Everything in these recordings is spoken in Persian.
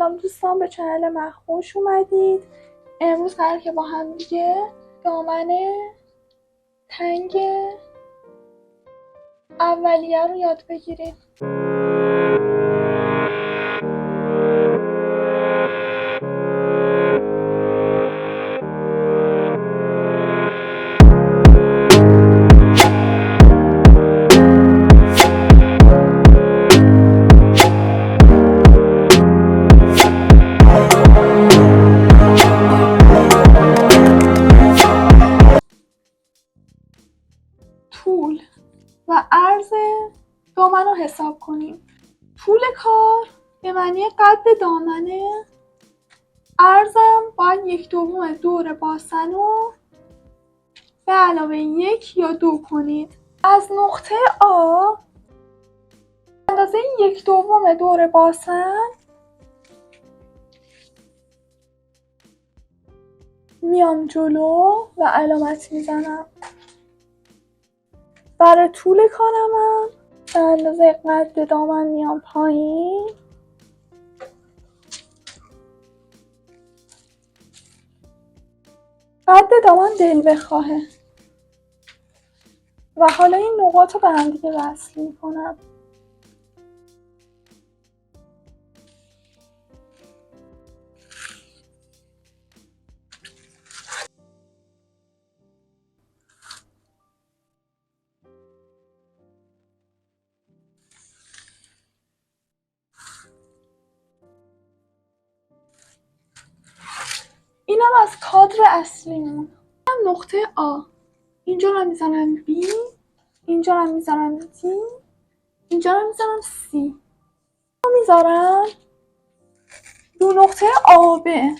سلام دوستان، به چنل من خوش اومدید. امروز قراره که با هم دیگه دامن تنگ اولیه رو یاد بگیریم. طول و عرض دامن رو حساب کنیم. طول کار به معنی قد دامنه، عرضم باید 1/2 دور باسن رو به علاوه 1 یا 2 کنید. از نقطه آ اندازه 1/2 دور باسن میام جلو و علامت میزنم. برای طول کارمم به اندازه قد دامن میام پایین قد دامن دل بخواهه و حالا این نقاط رو به هم دیگه وصل میکنم. اینم از کادر اصلیمون. نقطه آ، اینجا رو میزنم بی، اینجا رو میزنم دی، اینجا رو میزنم سی، میذارم دو نقطه آبه.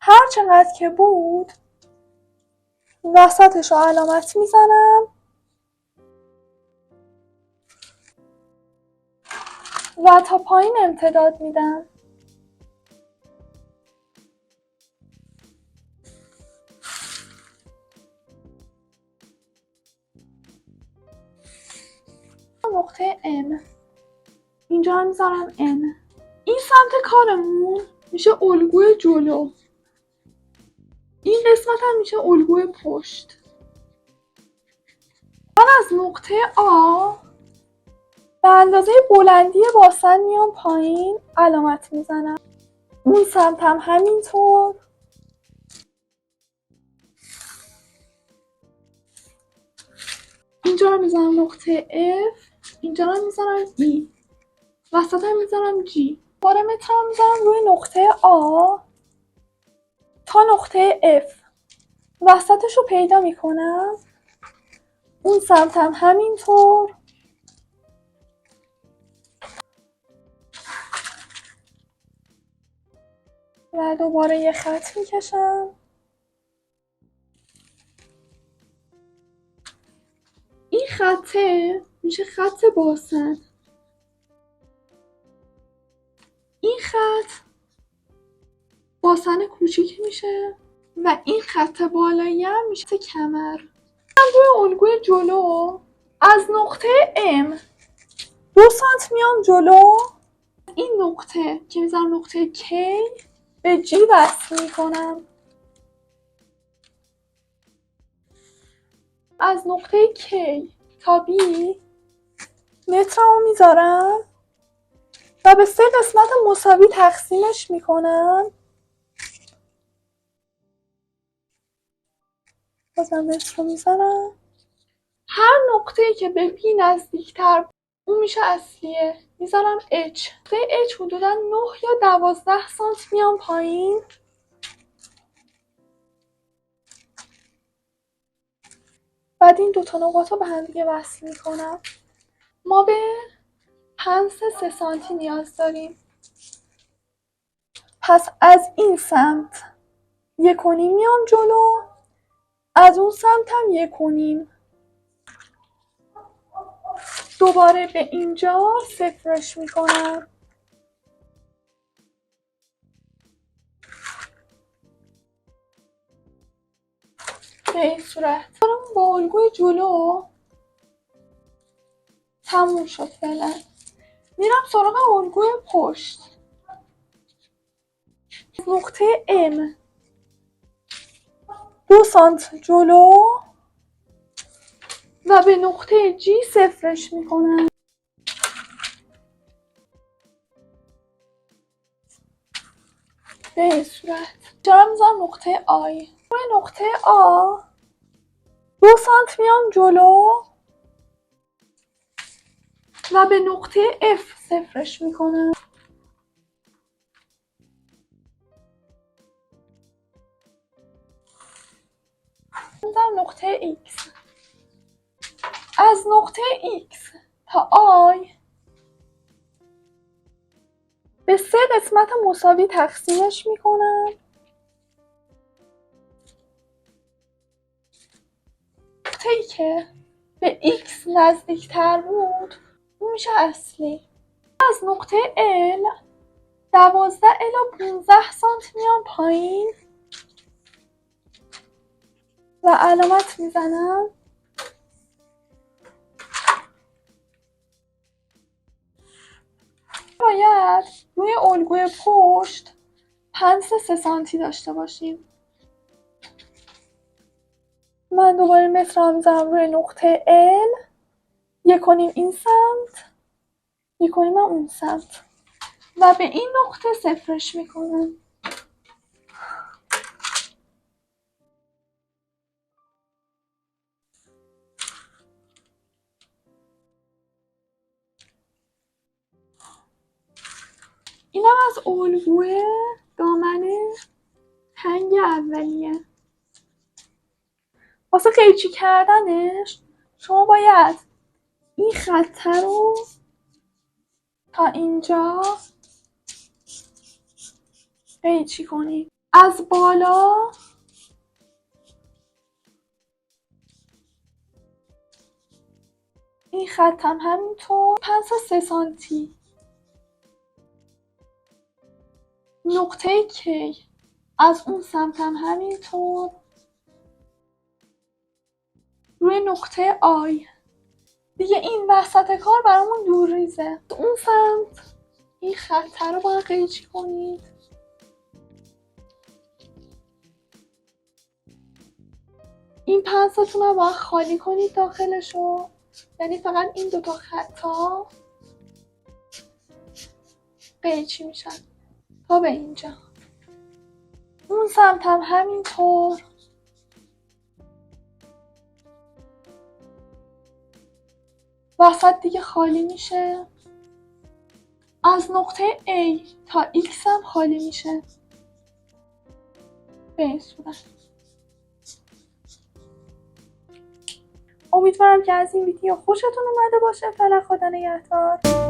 هر چقدر که بود وسطش رو علامت میزنم و تا پایین امتداد میدم. نقطه M، اینجا هم میذارم N. این سمت کارمون میشه الگوی جلو، این قسمت هم میشه الگوی پشت. من از نقطه آ به اندازه بلندی باسن میام پایین علامت میزنم. اون سمت هم همینطور. اینجا رو میزنم نقطه F، اینجا رو میزنم E، وسط هم میزنم G. باره متر هم میزنم روی نقطه آ تا نقطه F، وسطش رو پیدا میکنم. اون سمت هم همینطور. و دوباره یه خط میکشم. این خطه میشه خط باسن. این خط باسن کوچیک میشه و این خط بالایی هم میشه کمر. من روی الگوی جلو از نقطه M 2 سانت میام جلو. این نقطه که میذارم نقطه K به G وصل میکنم. از نقطه K تا B مترمو میذارم و به 3 قسمت مساوی تقسیمش میکنم. بازم متر رو میذارم. هر نقطه‌ای که به B نزدیکتر اون میشه اصلیه. میذارم H. نقطه H حدودا 9 یا 12 سانت میام پایین. بعد این دوتا نقاط رو به هم دیگه وصل میکنم. ما به پنس 3 سانتی نیاز داریم. پس از این سمت 1.5 میام جلو، از اون سمت هم 1.5. دوباره به اینجا صفرش میکنم. به این صورت با الگوی جلو تموم شد فعلا. میرم سراغ الگوی پشت. نقطه M 2 سانت جلو و به نقطه G صفرش میکنم. به این صورت اینجا میذارم نقطه I. روی نقطه A 2 سانت میام جلو و به نقطه F صفرش میکنم. میذارم نقطه X. از نقطه X تا I به 3 قسمت مساوی تقسیمش میکنم. نقطه‌ای که به X نزدیکتر بود اون میشه اصلی. از نقطه L 12 الی 15 سانت میام پایین و علامت میزنم. باید روی الگوی پشت پنس 3 سانتی داشته باشیم. من دوباره متر رو میزنم روی نقطه L، 1.5 این سمت، 1.5 اون سمت و به این نقطه صفرش میکنم. اینم از الگوی دامن هنگ اولیه. واسه قیچی کردنش شما باید این خط رو تا اینجا قیچی کنید. از بالا این خط هم همینطور 5 سانتی. نقطه K از اون سمت هم همینطور روی نقطه I. دیگه این وسط کار برامون دور ریزه. اون سمت این خط رو باید قیچی کنید. این پنستون رو باید خالی کنید داخلشو، یعنی فقط این دوتا خطا قیچی میشن تا به اینجا. اون سمت هم همینطور. وسط دیگه خالی میشه. از نقطه A تا X هم خالی میشه به این صورت. امیدوارم که از این ویدیو خوشتون اومده باشه. فعلا خدا نگهدار.